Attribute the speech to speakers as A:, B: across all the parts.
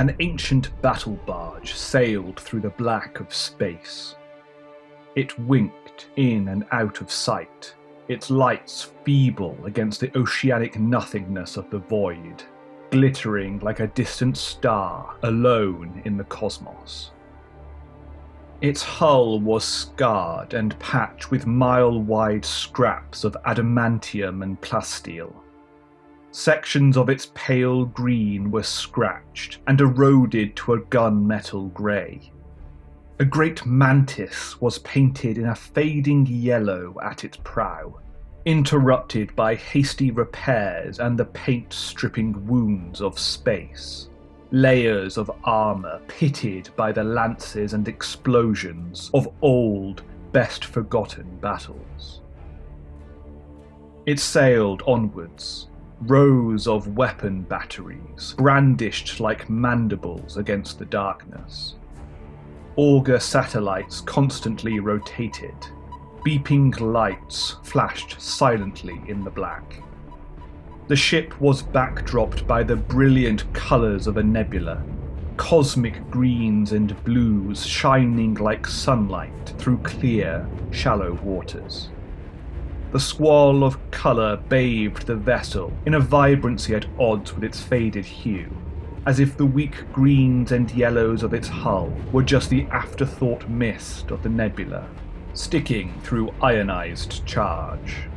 A: An ancient battle barge sailed through the black of space. It winked in and out of sight, its lights feeble against the oceanic nothingness of the void, glittering like a distant star alone in the cosmos. Its hull was scarred and patched with mile-wide scraps of adamantium and plasteel. Sections of its pale green were scratched and eroded to a gunmetal grey. A great mantis was painted in a fading yellow at its prow, interrupted by hasty repairs and the paint-stripping wounds of space. Layers of armour pitted by the lances and explosions of old, best-forgotten battles. It sailed onwards, rows of weapon batteries brandished like mandibles against the darkness. Auger satellites constantly rotated. Beeping lights flashed silently in the black. The ship was backdropped by the brilliant colours of a nebula, cosmic greens and blues shining like sunlight through clear, shallow waters. The squall of colour bathed the vessel in a vibrancy at odds with its faded hue, as if the weak greens and yellows of its hull were just the afterthought mist of the nebula, sticking through ionized charge.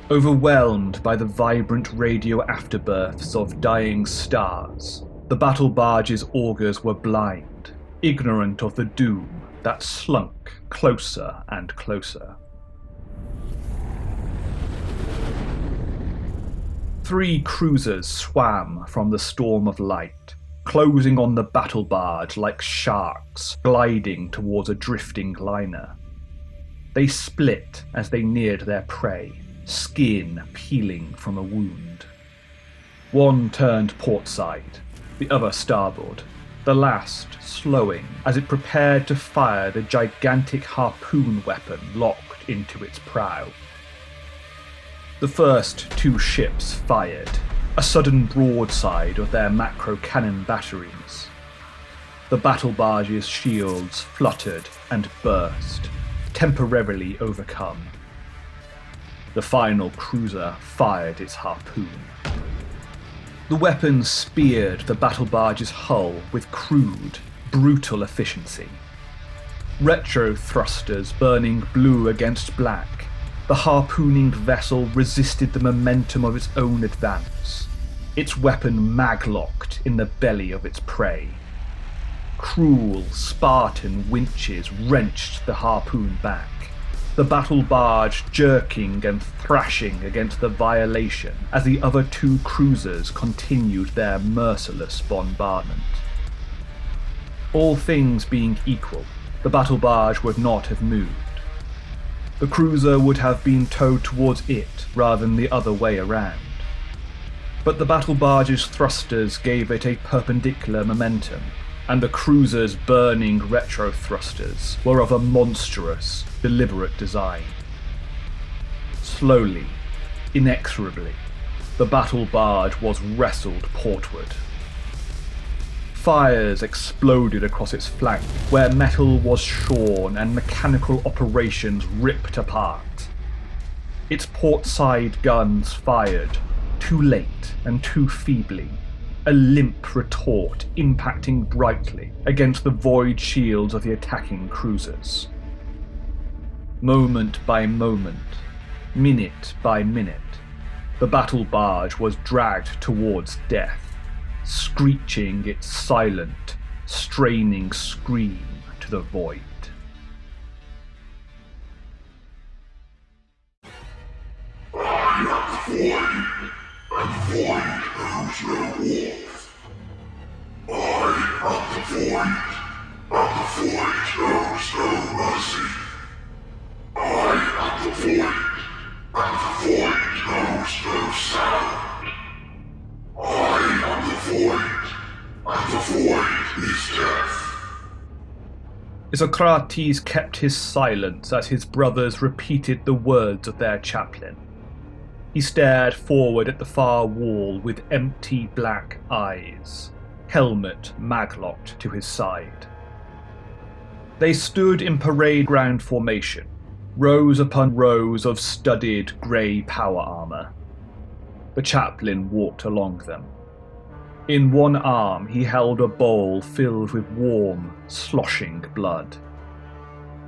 A: Overwhelmed by the vibrant radio afterbirths of dying stars, the battle barge's augurs were blind, ignorant of the doom that slunk closer and closer. 3 cruisers swam from the storm of light, closing on the battle barge like sharks gliding towards a drifting liner. They split as they neared their prey, skin peeling from a wound. One turned portside, the other starboard, the last slowing as it prepared to fire the gigantic harpoon weapon locked into its prow. The first 2 ships fired, a sudden broadside of their macro-cannon batteries. The battle barge's shields fluttered and burst, temporarily overcome. The final cruiser fired its harpoon. The weapon speared the battle barge's hull with crude, brutal efficiency. Retro thrusters burning blue against black, the harpooning vessel resisted the momentum of its own advance, its weapon mag-locked in the belly of its prey. Cruel, Spartan winches wrenched the harpoon back, the battle barge jerking and thrashing against the violation as the other 2 cruisers continued their merciless bombardment. All things being equal, the battle barge would not have moved. The cruiser would have been towed towards it rather than the other way around. But the battle barge's thrusters gave it a perpendicular momentum, and the cruiser's burning retro thrusters were of a monstrous, deliberate design. Slowly, inexorably, the battle barge was wrestled portward. Fires exploded across its flank, where metal was shorn and mechanical operations ripped apart. Its portside guns fired, too late and too feebly, a limp retort impacting brightly against the void shields of the attacking cruisers. Moment by moment, minute by minute, the battle barge was dragged towards death, screeching its silent, straining scream to the void.
B: I am the void, and the void knows no warmth. I am the void, and the void knows no mercy. I am the void, and the void knows no sound. I am the void, and the void is death.
A: Isocrates kept his silence as his brothers repeated the words of their chaplain. He stared forward at the far wall with empty black eyes, helmet maglocked to his side. They stood in parade ground formation, rows upon rows of studded grey power armour. The chaplain walked along them. In one arm he held a bowl filled with warm, sloshing blood.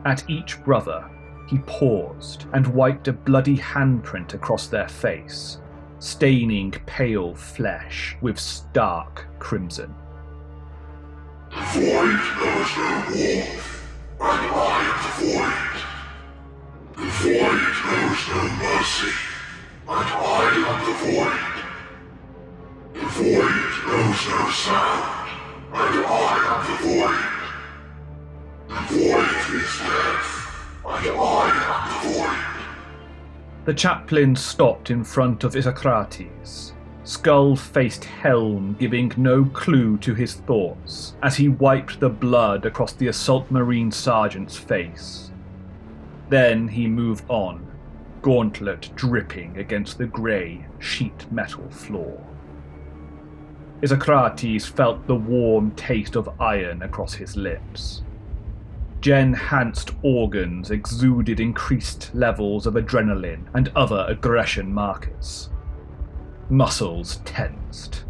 A: At each brother he paused and wiped a bloody handprint across their face, staining pale flesh with stark crimson.
B: The void knows no warmth, and I am the void. The void knows no mercy, and I am the void. The void knows no sound, and I am the void. The void is death, and I am the void.
A: The chaplain stopped in front of Isocrates, skull-faced helm giving no clue to his thoughts as he wiped the blood across the assault marine sergeant's face. Then he moved on, gauntlet dripping against the grey, sheet metal floor. Isocrates felt the warm taste of iron across his lips. Enhanced organs exuded increased levels of adrenaline and other aggression markers. Muscles tensed.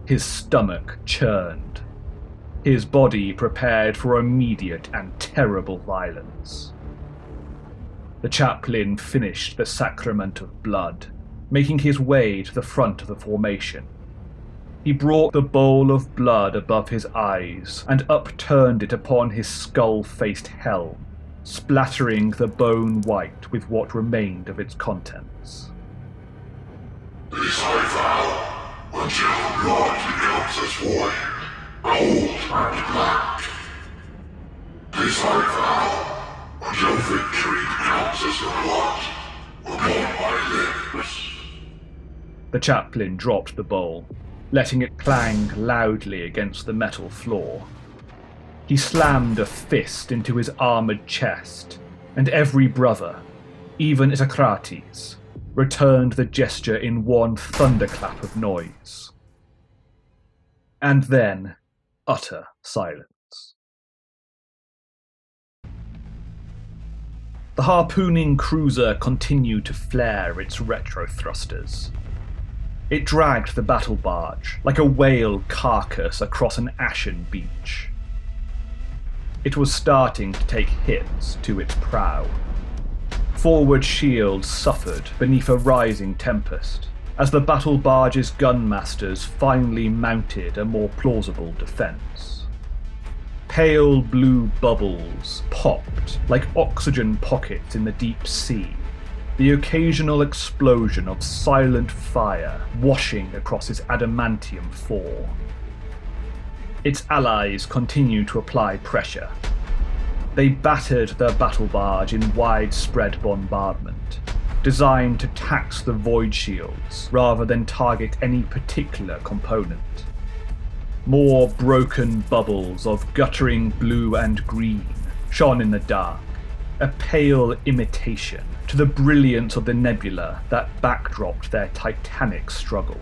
A: His stomach churned. His body prepared for immediate and terrible violence. The chaplain finished the sacrament of blood, making his way to the front of the formation. He brought the bowl of blood above his eyes and upturned it upon his skull-faced helm, splattering the bone white with what remained of its contents.
B: This I vow, until the blood becomes as void, gold and black. This I vow, until victory becomes as the blood upon my lips.
A: The chaplain dropped the bowl, letting it clang loudly against the metal floor. He slammed a fist into his armoured chest, and every brother, even Isocrates, returned the gesture in one thunderclap of noise. And then, utter silence. The harpooning cruiser continued to flare its retro thrusters. It dragged the battle barge like a whale carcass across an ashen beach. It was starting to take hits to its prow. Forward shields suffered beneath a rising tempest, as the battle barge's gunmasters finally mounted a more plausible defence. Pale blue bubbles popped like oxygen pockets in the deep sea, the occasional explosion of silent fire washing across its adamantium fore. Its allies continued to apply pressure. They battered their battle barge in widespread bombardment, designed to tax the void shields rather than target any particular component. More broken bubbles of guttering blue and green shone in the dark, a pale imitation to the brilliance of the nebula that backdropped their titanic struggle.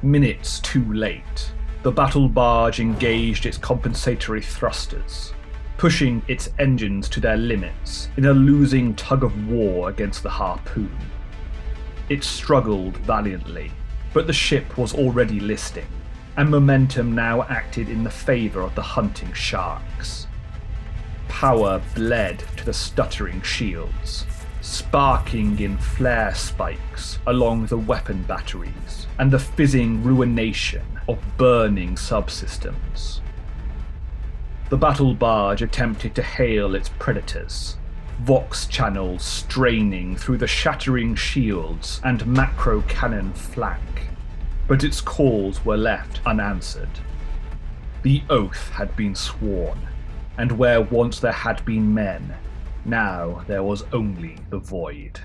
A: Minutes too late, the battle barge engaged its compensatory thrusters, pushing its engines to their limits in a losing tug-of-war against the harpoon. It struggled valiantly, but the ship was already listing, and momentum now acted in the favour of the hunting sharks. Power bled to the stuttering shields, sparking in flare spikes along the weapon batteries and the fizzing ruination of burning subsystems. The battle barge attempted to hail its predators, vox channels straining through the shattering shields and macro cannon flank, but its calls were left unanswered. The oath had been sworn, and where once there had been men, now there was only the void.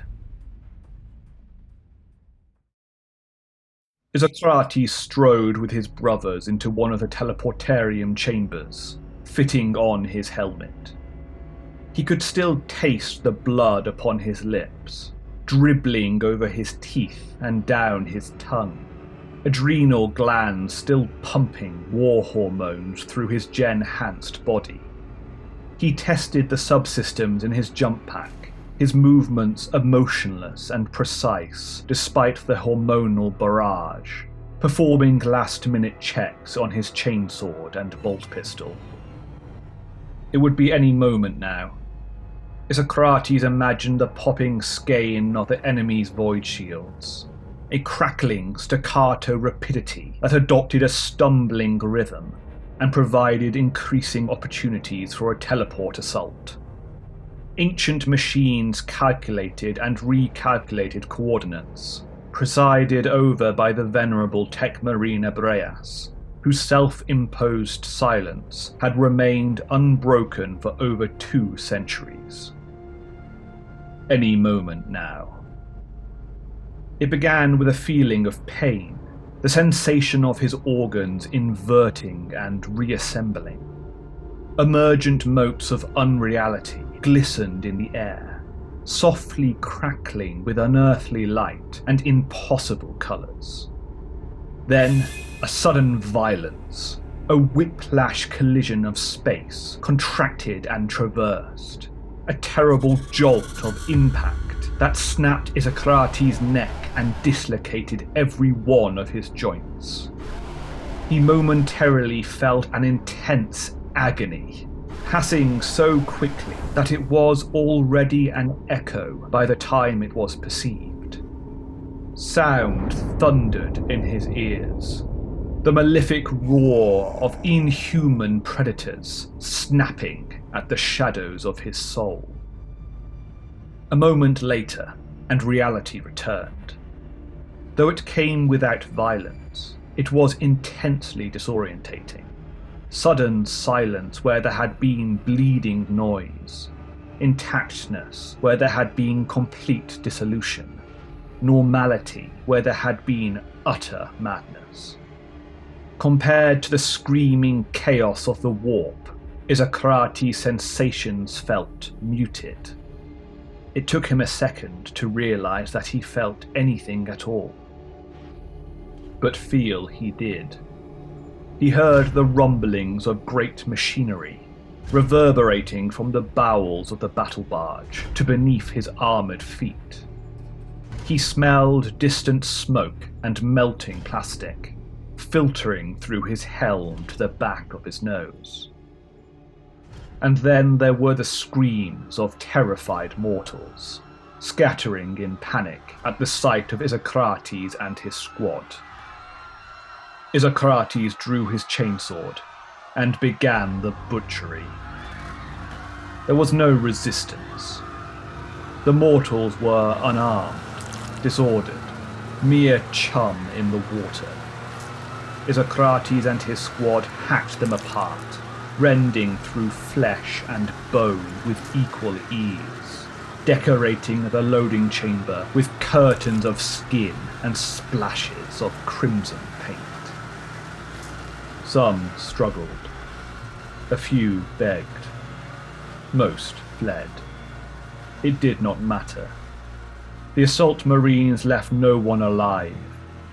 A: Isocrates strode with his brothers into one of the teleportarium chambers, fitting on his helmet. He could still taste the blood upon his lips, dribbling over his teeth and down his tongue. adrenal glands still pumping war hormones through his gen-hanced body. He tested the subsystems in his jump pack, his movements emotionless and precise despite the hormonal barrage, performing last-minute checks on his chainsword and bolt pistol. It would be any moment now. Isocrates imagined the popping skein of the enemy's void shields, a crackling staccato rapidity that adopted a stumbling rhythm and provided increasing opportunities for a teleport assault. Ancient machines calculated and recalculated coordinates, presided over by the venerable Tech Marine Ebreas, whose self-imposed silence had remained unbroken for over 2 centuries. Any moment now. It began with a feeling of pain, the sensation of his organs inverting and reassembling. Emergent motes of unreality glistened in the air, softly crackling with unearthly light and impossible colours. Then, a sudden violence, a whiplash collision of space, contracted and traversed, a terrible jolt of impact that snapped Isocrates' neck and dislocated every one of his joints. He momentarily felt an intense agony, passing so quickly that it was already an echo by the time it was perceived. Sound thundered in his ears, the malefic roar of inhuman predators snapping at the shadows of his soul. A moment later, and reality returned. Though it came without violence, it was intensely disorientating. Sudden silence where there had been bleeding noise, intactness where there had been complete dissolution, normality where there had been utter madness. Compared to the screaming chaos of the warp, Isocrates' sensations felt muted. It took him a second to realize that he felt anything at all. But feel he did. He heard the rumblings of great machinery, reverberating from the bowels of the battle barge to beneath his armoured feet. He smelled distant smoke and melting plastic, filtering through his helm to the back of his nose. And then there were the screams of terrified mortals, scattering in panic at the sight of Isocrates and his squad. Isocrates drew his chainsword and began the butchery. There was no resistance. The mortals were unarmed, disordered, mere chum in the water. Isocrates and his squad hacked them apart, rending through flesh and bone with equal ease, decorating the loading chamber with curtains of skin and splashes of crimson paint. Some struggled. A few begged. Most fled. It did not matter. The assault marines left no one alive,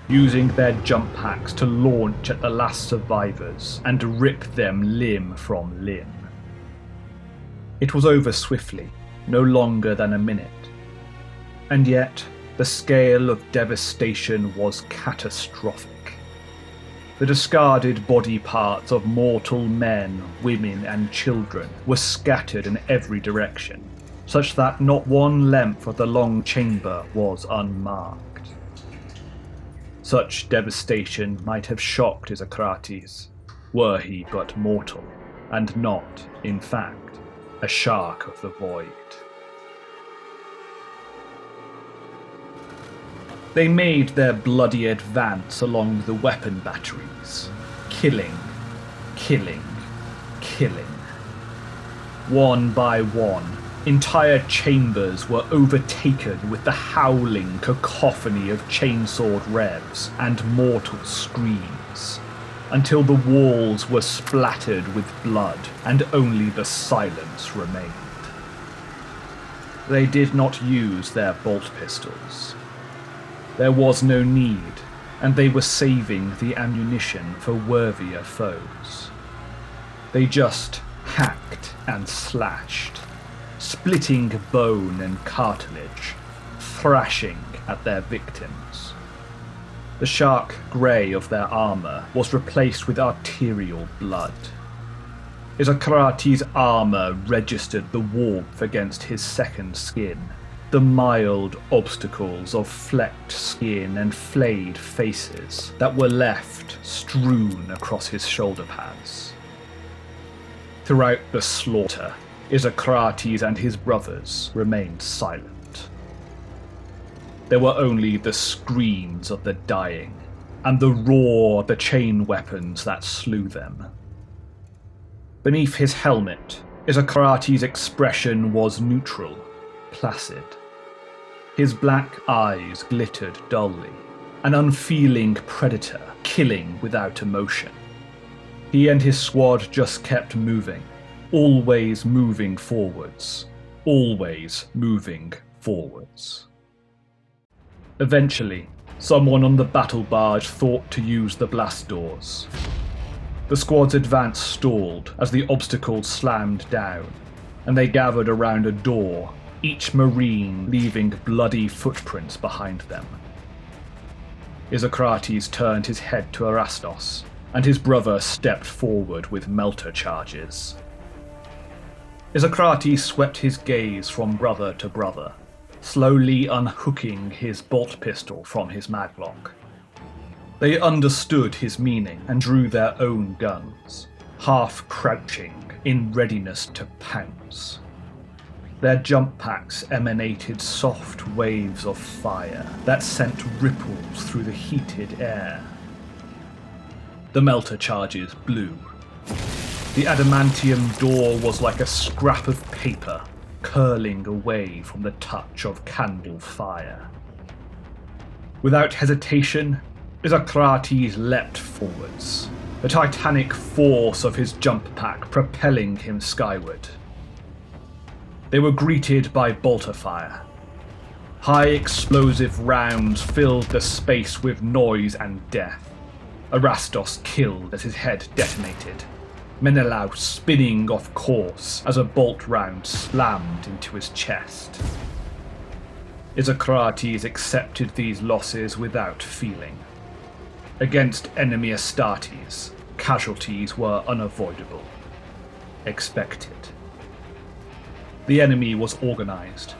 A: using their jump packs to launch at the last survivors and rip them limb from limb. It was over swiftly, no longer than a minute. And yet, the scale of devastation was catastrophic. The discarded body parts of mortal men, women, and children were scattered in every direction, such that not one length of the long chamber was unmarked. Such devastation might have shocked Isocrates, were he but mortal, and not, in fact, a shark of the void. They made their bloody advance along the weapon batteries, killing, killing, killing. One by one, entire chambers were overtaken with the howling cacophony of chainsword revs and mortal screams, until the walls were splattered with blood and only the silence remained. They did not use their bolt pistols. There was no need. and they were saving the ammunition for worthier foes. They just hacked and slashed, splitting bone and cartilage, thrashing at their victims. The shark grey of their armour was replaced with arterial blood. Isokrates' armour registered the warmth against his second skin, the mild obstacles of flecked skin and flayed faces that were left strewn across his shoulder pads. Throughout the slaughter, Isokrates and his brothers remained silent. There were only the screams of the dying and the roar of the chain weapons that slew them. Beneath his helmet, Isokrates' expression was neutral, placid. His black eyes glittered dully, an unfeeling predator killing without emotion. He and his squad just kept moving, always moving forwards, always moving forwards. Eventually, someone on the battle barge thought to use the blast doors. The squad's advance stalled as the obstacles slammed down, and they gathered around a door, each marine leaving bloody footprints behind them. Isokrates turned his head to Erastos, and his brother stepped forward with melter charges. Isokrates swept his gaze from brother to brother, slowly unhooking his bolt pistol from his maglock. They understood his meaning and drew their own guns, half crouching in readiness to pounce. Their jump packs emanated soft waves of fire that sent ripples through the heated air. The melter charges blew. The adamantium door was like a scrap of paper curling away from the touch of candle fire. Without hesitation, Isokrates leapt forwards, the titanic force of his jump pack propelling him skyward. They were greeted by bolter fire. High explosive rounds filled the space with noise and death. Erastos killed as his head detonated, Menelaus spinning off course as a bolt round slammed into his chest. Isokrates accepted these losses without feeling. Against enemy Astartes, casualties were unavoidable. Expected. The enemy was organized.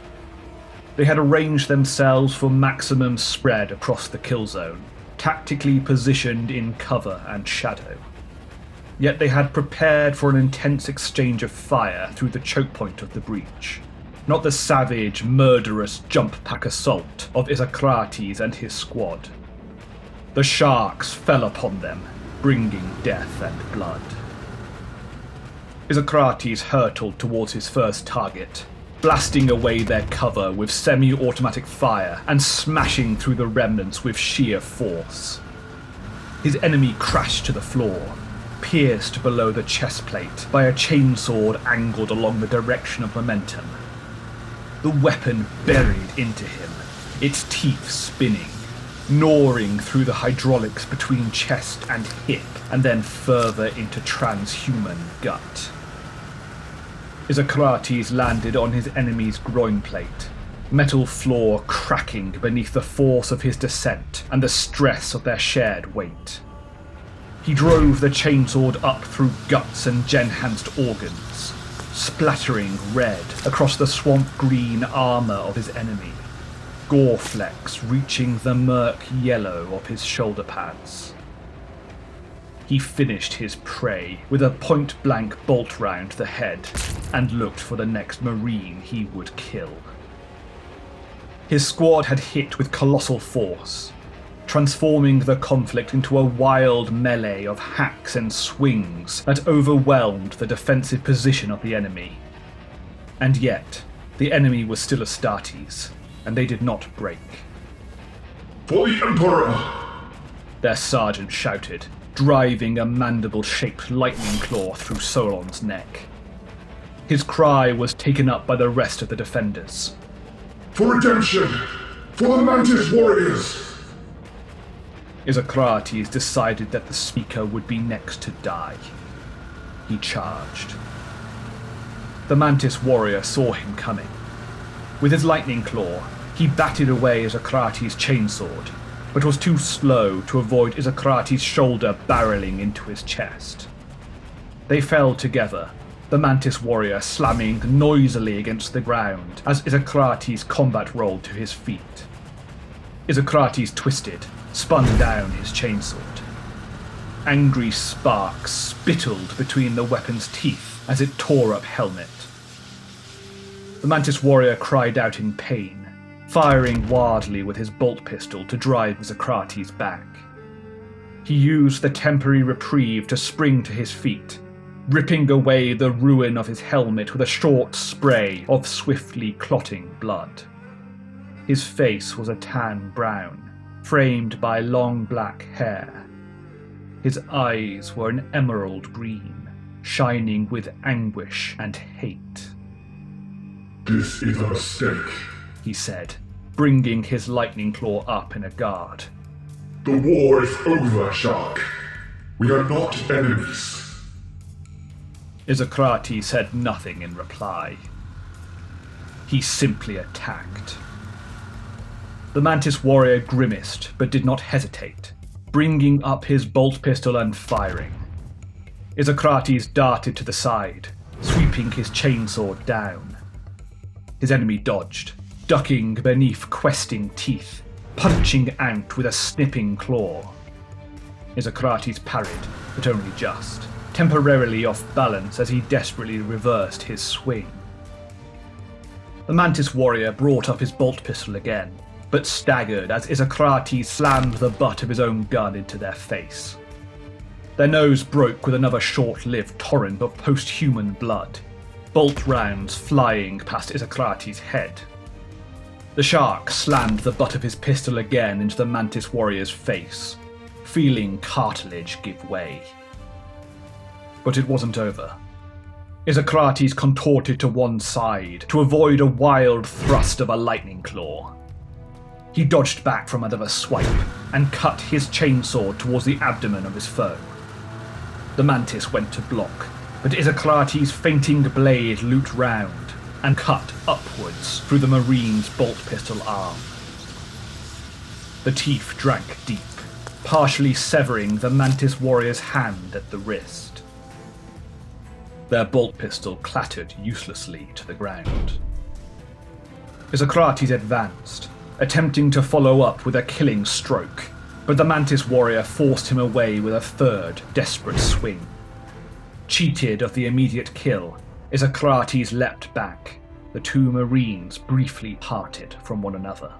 A: They had arranged themselves for maximum spread across the kill zone, tactically positioned in cover and shadow. Yet they had prepared for an intense exchange of fire through the choke point of the breach, not the savage, murderous jump pack assault of Isokrates and his squad. The sharks fell upon them, bringing death and blood. Isokrates hurtled towards his first target, blasting away their cover with semi-automatic fire and smashing through the remnants with sheer force. His enemy crashed to the floor, pierced below the chest plate by a chainsword angled along the direction of momentum. The weapon buried into him, its teeth spinning, gnawing through the hydraulics between chest and hip, and then further into transhuman gut. Isokrates landed on his enemy's groin plate, metal floor cracking beneath the force of his descent and the stress of their shared weight. He drove the chainsword up through guts and gen-enhanced organs, splattering red across the swamp-green armor of his enemy, gore flecks reaching the murk yellow of his shoulder pads. He finished his prey with a point-blank bolt round the head and looked for the next marine he would kill. His squad had hit with colossal force, transforming the conflict into a wild melee of hacks and swings that overwhelmed the defensive position of the enemy. And yet, the enemy was still Astartes, and they did not break.
B: For the Emperor!
A: Their sergeant shouted, driving a mandible-shaped lightning claw through Solon's neck. His cry was taken up by the rest of the defenders.
B: For redemption! For the Mantis warriors!
A: Isocrates decided that the speaker would be next to die. He charged. The Mantis warrior saw him coming. With his lightning claw, he batted away Isocrates' chainsword, but was too slow to avoid Isocrates' shoulder barreling into his chest. They fell together, the Mantis warrior slamming noisily against the ground as Isocrates combat rolled to his feet. Isocrates twisted, spun down his chainsword. Angry sparks spittled between the weapon's teeth as it tore up helmet. The Mantis warrior cried out in pain, firing wildly with his bolt pistol to drive Isocrates back. He used the temporary reprieve to spring to his feet, ripping away the ruin of his helmet with a short spray of swiftly clotting blood. His face was a tan brown, framed by long black hair. His eyes were an emerald green, shining with anguish and hate.
B: "This is a mistake,"
A: he said, bringing his lightning claw up in a guard.
B: "The war is over, Shark. We are not enemies."
A: Isocrates said nothing in reply. He simply attacked. The Mantis warrior grimaced, but did not hesitate, bringing up his bolt pistol and firing. Isocrates darted to the side, sweeping his chainsword down. His enemy dodged, ducking beneath questing teeth, punching out with a snipping claw. Isocrates parried, but only just, temporarily off balance as he desperately reversed his swing. The Mantis warrior brought up his bolt pistol again, but staggered as Isocrates slammed the butt of his own gun into their face. Their nose broke with another short-lived torrent of post-human blood, bolt rounds flying past Isocrates' head. The shark slammed the butt of his pistol again into the Mantis warrior's face, feeling cartilage give way. But it wasn't over. Isocrates contorted to one side to avoid a wild thrust of a lightning claw. He dodged back from another swipe and cut his chainsword towards the abdomen of his foe. The Mantis went to block, but Isocrates' fainting blade looped round and cut upwards through the Marine's bolt pistol arm. The teeth drank deep, partially severing the Mantis warrior's hand at the wrist. Their bolt pistol clattered uselessly to the ground. Isocrates advanced, attempting to follow up with a killing stroke, but the Mantis warrior forced him away with a third, desperate swing. Cheated of the immediate kill, Isocrates leapt back. The two Marines briefly parted from one another.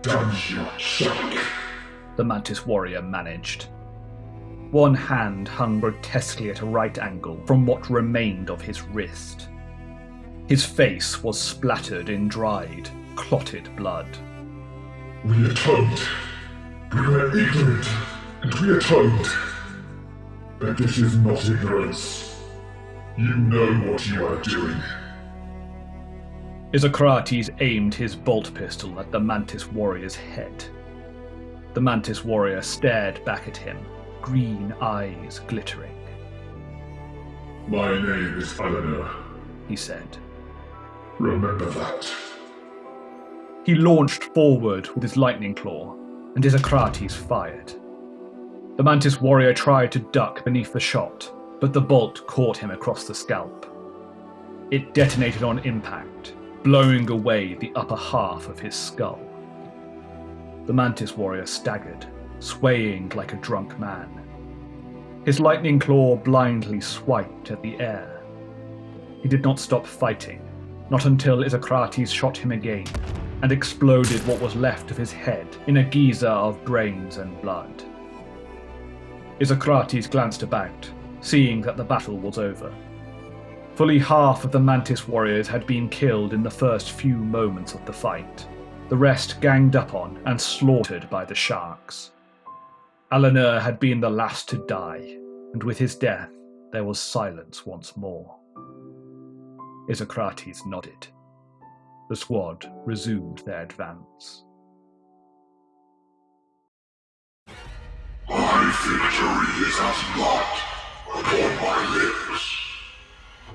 B: "Done you, Shark,"
A: the Mantis warrior managed. One hand hung grotesquely at a right angle from what remained of his wrist. His face was splattered in dried, clotted blood.
B: "We atoned. We were ignorant, and we atoned. But this is not ignorance. You know what you are doing."
A: Isocrates aimed his bolt pistol at the Mantis warrior's head. The Mantis warrior stared back at him, green eyes glittering.
B: "My name is Eleanor,"
A: he said.
B: "Remember that."
A: He launched forward with his lightning claw, and Isocrates fired. The Mantis warrior tried to duck beneath the shot, but the bolt caught him across the scalp. It detonated on impact, blowing away the upper half of his skull. The Mantis warrior staggered, swaying like a drunk man. His lightning claw blindly swiped at the air. He did not stop fighting, not until Isocrates shot him again, and exploded what was left of his head in a geyser of brains and blood. Isocrates glanced about, seeing that the battle was over. Fully half of the Mantis warriors had been killed in the first few moments of the fight, the rest ganged up on and slaughtered by the sharks. Eleanor had been the last to die, and with his death there was silence once more. Isocrates nodded. The squad resumed their advance.
B: My victory is as blood upon my lips.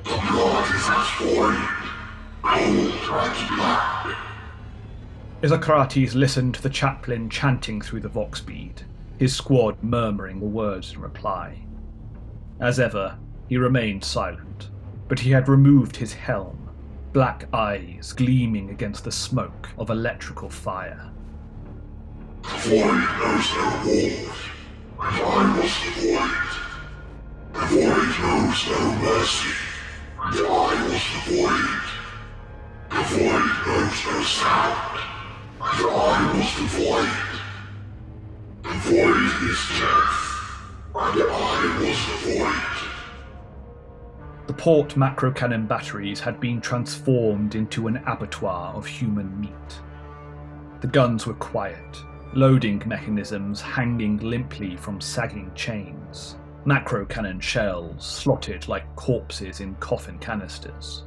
B: The blood is as void, cold and black.
A: Isocrates listened to the chaplain chanting through the vox bead, his squad murmuring words in reply. As ever, he remained silent, but he had removed his helm, black eyes gleaming against the smoke of electrical fire.
B: The void knows no warmth, and I was the void. The void knows no mercy, and I was the void. The void knows no sound, and I was the void. The void is death, and I was the void.
A: The port macro-cannon batteries had been transformed into an abattoir of human meat. The guns were quiet, loading mechanisms hanging limply from sagging chains, macro-cannon shells slotted like corpses in coffin canisters.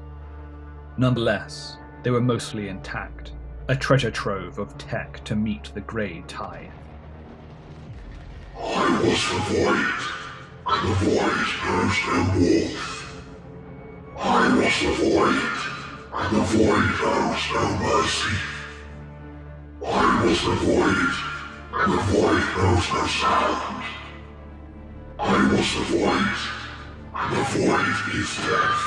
A: Nonetheless, they were mostly intact, a treasure trove of tech to meet the grey Tithe.
B: I was the void, and the void knows no warmth. I was the void, and the void knows no mercy. I was the void, and the void knows no sound. I was the void, and the void is death.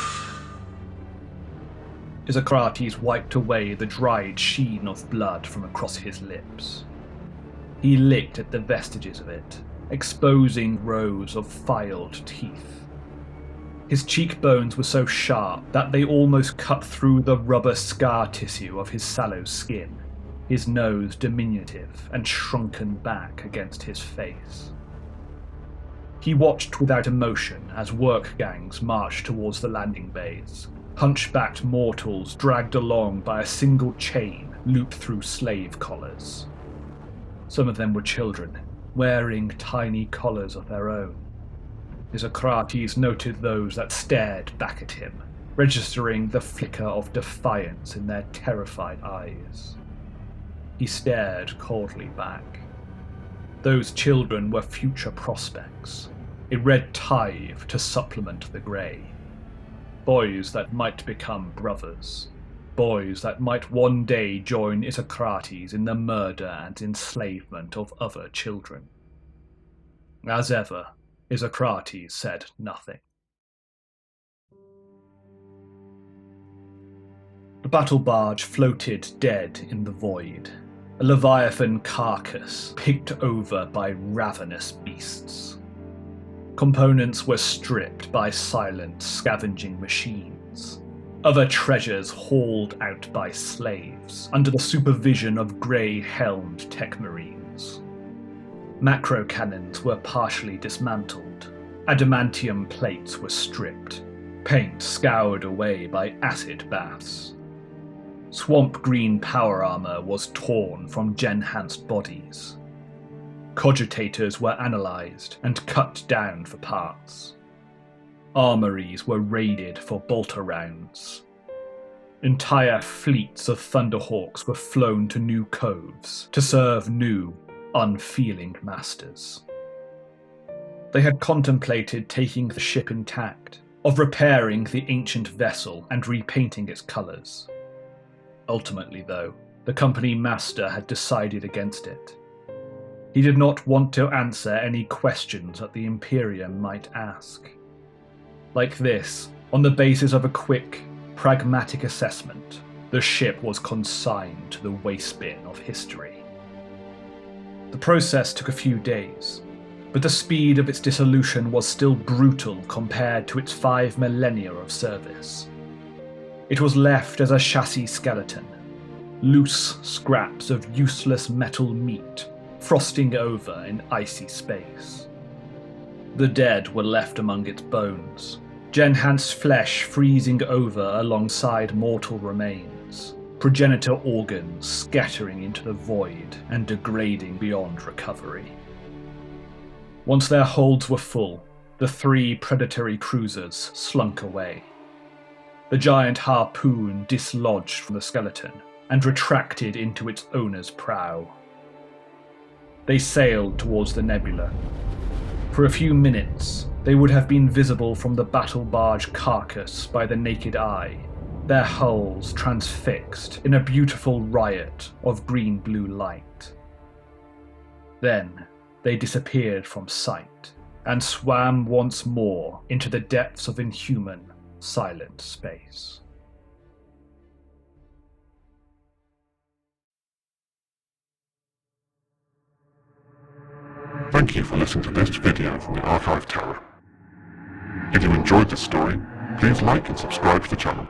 A: Isocrates wiped away the dried sheen of blood from across his lips. He licked at the vestiges of it, exposing rows of filed teeth. His cheekbones were so sharp that they almost cut through the rubber scar tissue of his sallow skin, his nose diminutive and shrunken back against his face. He watched without emotion as work gangs marched towards the landing bays, hunchbacked mortals dragged along by a single chain looped through slave collars. Some of them were children, wearing tiny collars of their own. Isocrates noted those that stared back at him, registering the flicker of defiance in their terrified eyes. He stared coldly back. Those children were future prospects, a red tithe to supplement the grey. Boys that might become brothers. Boys that might one day join Isocrates in the murder and enslavement of other children. As ever, Isocrates said nothing. The battle barge floated dead in the void, a leviathan carcass picked over by ravenous beasts. Components were stripped by silent scavenging machines, other treasures hauled out by slaves under the supervision of grey-helmed tech marines. Macro cannons were partially dismantled, adamantium plates were stripped, paint scoured away by acid baths. Swamp green power armor was torn from Genhansed bodies. Cogitators were analysed and cut down for parts. Armories were raided for bolter rounds. Entire fleets of Thunderhawks were flown to new coves to serve new, unfeeling masters. They had contemplated taking the ship intact, of repairing the ancient vessel and repainting its colours. Ultimately, though, the company master had decided against it. He did not want to answer any questions that the Imperium might ask. Like this, on the basis of a quick, pragmatic assessment, the ship was consigned to the wastebin of history. The process took a few days, but the speed of its dissolution was still brutal compared to its 5 millennia of service. It was left as a chassis skeleton, loose scraps of useless metal meat frosting over in icy space. The dead were left among its bones, Genhansed flesh freezing over alongside mortal remains, progenitor organs scattering into the void and degrading beyond recovery. Once their holds were full, the 3 predatory cruisers slunk away. The giant harpoon dislodged from the skeleton and retracted into its owner's prow. They sailed towards the nebula, For a few minutes, they would have been visible from the battle barge carcass by the naked eye, their hulls transfixed in a beautiful riot of green-blue light. Then they disappeared from sight and swam once more into the depths of inhuman, silent space.
C: Thank you for listening to this video from the Archive Tower. If you enjoyed this story, please like and subscribe to the channel.